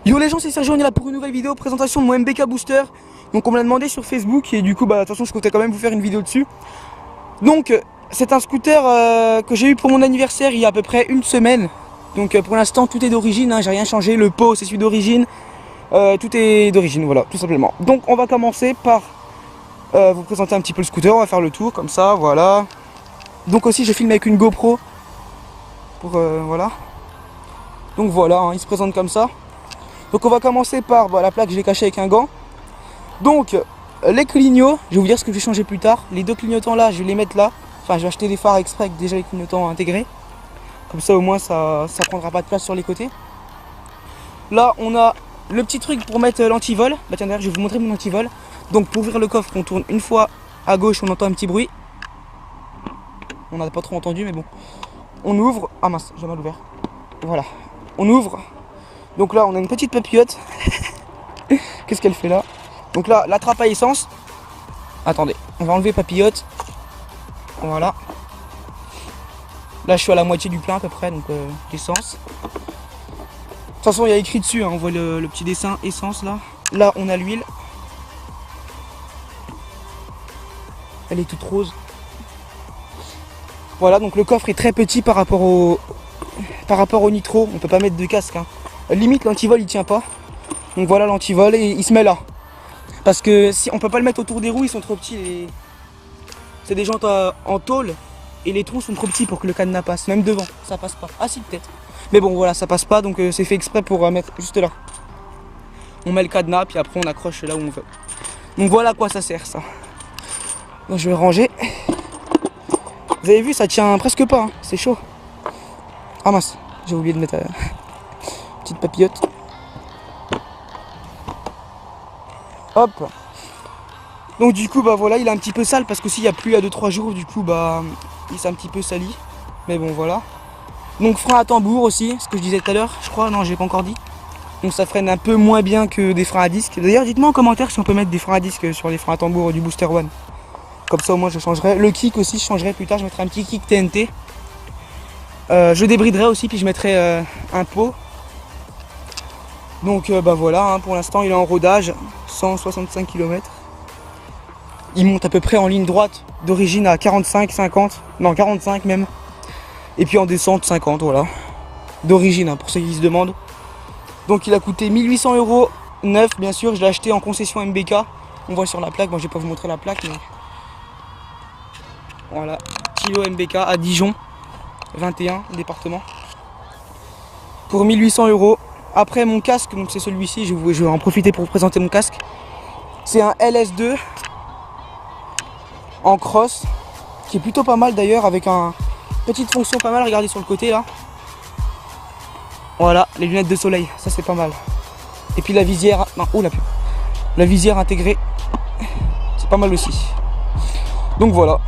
Yo les gens, c'est Sergio, on est là pour une nouvelle vidéo présentation de mon MBK Booster. Donc on me l'a demandé sur Facebook et du coup bah de toute façon je comptais quand même vous faire une vidéo dessus. Donc c'est un scooter que j'ai eu pour mon anniversaire il y a à peu près une semaine. Donc pour l'instant tout est d'origine, hein, j'ai rien changé, le pot c'est celui d'origine. Tout est d'origine, voilà, tout simplement. Donc on va commencer par vous présenter un petit peu le scooter, on va faire le tour comme ça, voilà. Donc aussi je filme avec une GoPro pour voilà. Donc voilà, hein, il se présente comme ça. Donc on va commencer par la plaque, je l'ai cachée avec un gant. Donc les clignots, je vais vous dire ce que je vais changer plus tard. Les deux clignotants là, je vais les mettre là. Enfin je vais acheter des phares exprès avec déjà les clignotants intégrés. Comme ça au moins ça prendra pas de place sur les côtés. Là on a le petit truc pour mettre l'antivol. Bah tiens d'ailleurs je vais vous montrer mon antivol. Donc pour ouvrir le coffre on tourne une fois à gauche, on entend un petit bruit. On n'a pas trop entendu mais bon. On ouvre, ah mince j'ai mal ouvert. Voilà, on ouvre. Donc là on a une petite papillote. Qu'est-ce qu'elle fait là? Donc là la trappe à essence. Attendez, on va enlever papillote. Voilà. Là je suis à la moitié du plein à peu près, donc d'essence. De toute façon il y a écrit dessus, hein, on voit le petit dessin essence là. Là on a l'huile. Elle est toute rose. Voilà, donc le coffre est très petit par rapport au nitro. On peut pas mettre de casque, hein. Limite l'antivol il tient pas. Donc voilà l'antivol et il se met là. Parce que si on peut pas le mettre autour des roues, ils sont trop petits. C'est des jantes en tôle et les trous sont trop petits pour que le cadenas passe. Même devant, ça passe pas. Ah si peut-être. Mais bon voilà, ça passe pas donc c'est fait exprès pour mettre juste là. On met le cadenas puis après on accroche là où on veut. Donc voilà à quoi ça sert ça. Donc je vais ranger. Vous avez vu, ça tient presque pas, hein. C'est chaud. Ah mince, j'ai oublié de mettre petite papillote. Hop. Donc du coup bah voilà, il est un petit peu sale parce que s'il y a plu à 2-3 jours, du coup bah il s'est un petit peu sali. Mais bon voilà. Donc frein à tambour aussi, ce que je disais tout à l'heure, je crois, non j'ai pas encore dit. Donc ça freine un peu moins bien que des freins à disque. D'ailleurs dites-moi en commentaire si on peut mettre des freins à disque sur les freins à tambour du Booster One. Comme ça au moins je changerai. Le kick aussi je changerai plus tard, je mettrai un petit kick TNT. Je débriderai aussi puis je mettrai un pot. Donc bah voilà, hein, pour l'instant il est en rodage, 165 km. Il monte à peu près en ligne droite d'origine à 45, 50, non 45 même. Et puis en descente 50, voilà. D'origine, hein, pour ceux qui se demandent. Donc il a coûté 1800 € neuf, bien sûr, je l'ai acheté en concession MBK. On voit sur la plaque, bon je vais pas vous montrer la plaque mais... Voilà, kilo MBK à Dijon, 21 département. Pour 1800 €. Après mon casque, donc c'est celui-ci, je vais en profiter pour vous présenter mon casque. C'est un LS2 en cross, qui est plutôt pas mal d'ailleurs, avec une petite fonction pas mal, regardez sur le côté là. Voilà, les lunettes de soleil, ça c'est pas mal. Et puis la visière, non, oh la visière intégrée, c'est pas mal aussi. Donc voilà.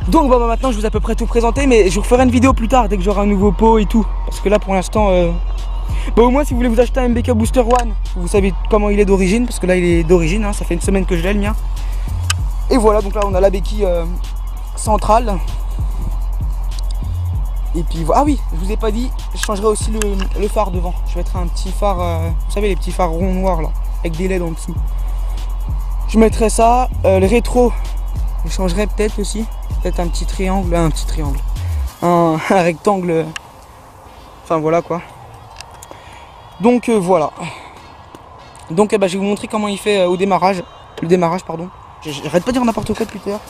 Donc bah, maintenant je vous ai à peu près tout présenté, mais je vous ferai une vidéo plus tard dès que j'aurai un nouveau pot et tout. Parce que là pour l'instant, bah, au moins si vous voulez vous acheter un MBK Booster One, vous savez comment il est d'origine, parce que là il est d'origine, hein, ça fait une semaine que je l'ai le mien. Et voilà, donc là on a la béquille centrale. Et puis voilà, ah oui, je vous ai pas dit, je changerai aussi le phare devant. Je mettrai un petit phare, vous savez les petits phares ronds noirs là, avec des LED en dessous. Je mettrai ça, le rétro, je changerai peut-être aussi. Peut-être un petit triangle, un rectangle, enfin voilà quoi. Donc voilà. Donc je vais vous montrer comment il fait au démarrage, le démarrage pardon. J'arrête pas de dire n'importe quoi depuis tout à l'heure.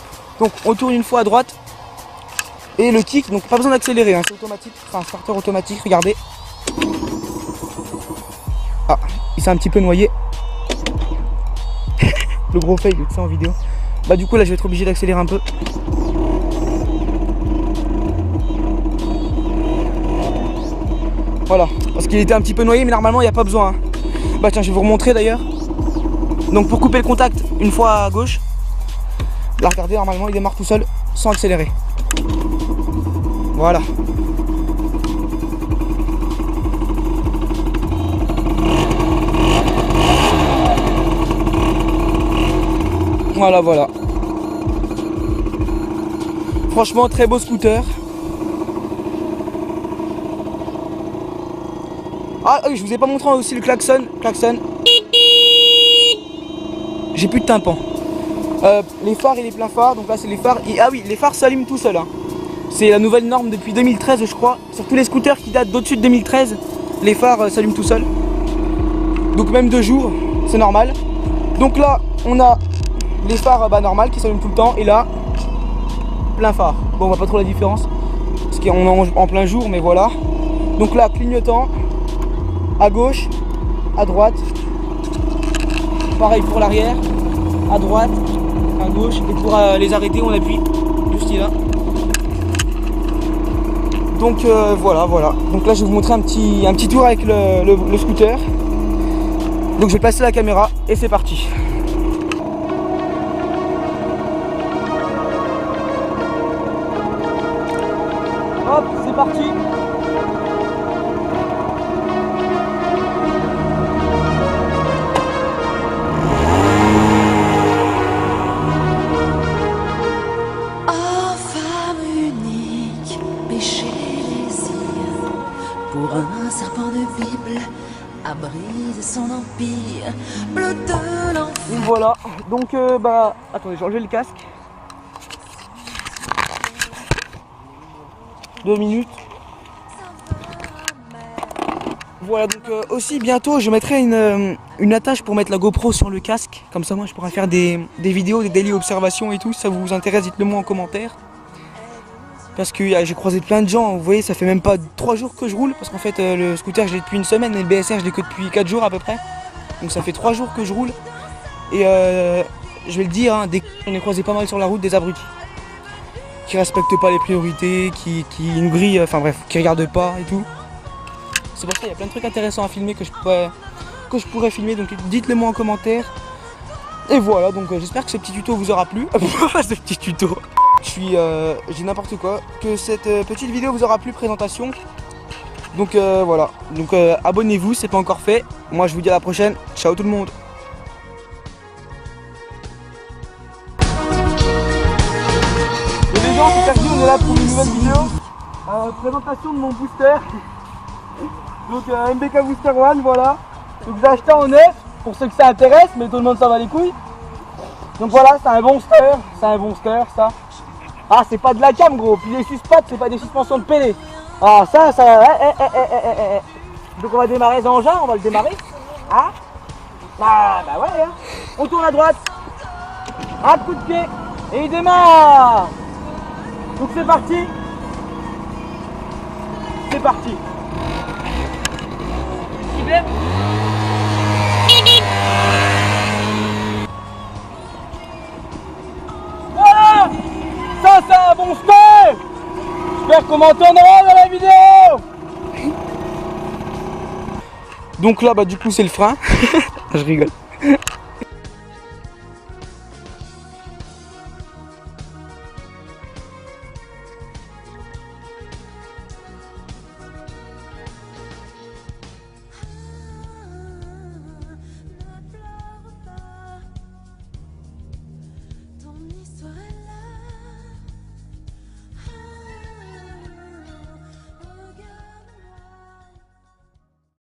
Donc on tourne une fois à droite et le kick, donc pas besoin d'accélérer, hein, c'est automatique, c'est un starter automatique, regardez. Ah, il s'est un petit peu noyé. Le gros fail de ça en vidéo. Bah du coup là je vais être obligé d'accélérer un peu. Voilà, parce qu'il était un petit peu noyé mais normalement il n'y a pas besoin, hein. Bah tiens je vais vous remontrer d'ailleurs. Donc pour couper le contact une fois à gauche. Là regardez, normalement il démarre tout seul sans accélérer. Voilà. Voilà. Franchement très beau scooter. Ah oui, je vous ai pas montré aussi le klaxon. Klaxon. J'ai plus de tympan. Les phares et les pleins phares. Donc là c'est les phares. Ah oui, les phares s'allument tout seuls. Hein. C'est la nouvelle norme depuis 2013 je crois. Sur tous les scooters qui datent d'au-dessus de 2013, les phares s'allument tout seuls. Donc même 2 jours, c'est normal. Donc là on a les phares normales qui s'allument tout le temps. Et là, plein phare. Bon on voit pas trop la différence. Parce qu'on est en plein jour mais voilà. Donc là clignotant. À gauche, à droite, pareil pour l'arrière, à droite, à gauche, et pour les arrêter on appuie juste là. Donc voilà. Donc là je vais vous montrer un petit tour avec le scooter. Donc je vais placer la caméra et c'est parti. Hop, c'est parti. Pour un serpent de Bible, à briser son empire, bleu de l'enfer. Voilà, donc attendez, j'ai enlevé le casque. 2 minutes. Voilà, donc aussi bientôt je mettrai une attache pour mettre la GoPro sur le casque. Comme ça moi je pourrai faire des vidéos, des daily observations et tout. Si ça vous intéresse, dites-le moi en commentaire. Parce que j'ai croisé plein de gens, vous voyez, ça fait même pas 3 jours que je roule. Parce qu'en fait le scooter je l'ai depuis une semaine et le BSR je l'ai que depuis 4 jours à peu près. Donc ça fait 3 jours que je roule. Et je vais le dire, hein, on est croisé pas mal sur la route des abrutis. Qui respectent pas les priorités, qui nous grillent, enfin bref, qui regardent pas et tout. C'est pour ça qu'il y a plein de trucs intéressants à filmer que je pourrais filmer, donc dites-le moi en commentaire. Et voilà, donc j'espère que ce petit tuto vous aura plu. Ce petit tuto. Je dis n'importe quoi. Que cette petite vidéo vous aura plu, présentation. Donc voilà. Donc abonnez-vous, c'est pas encore fait. Moi je vous dis à la prochaine. Ciao tout le monde. Et les gens, c'est Sergi, on est là pour une nouvelle vidéo. Présentation de mon booster. Donc MBK Booster One, voilà. Donc j'ai acheté en neuf pour ceux que ça intéresse, mais tout le monde s'en va les couilles. Donc voilà, c'est un bonster, ça. Ah, c'est pas de la cam, gros. Puis les suspattes, c'est pas des suspensions de pélé. Ah, ça. Donc on va démarrer les engins, on va le démarrer. Ah, bah ouais, hein. On tourne à droite. Un coup de pied. Et il démarre. Donc c'est parti. C'est parti. Voilà. Ça c'est un bon style. J'espère qu'on m'entendra dans la vidéo. Donc là du coup c'est le frein. Je rigole.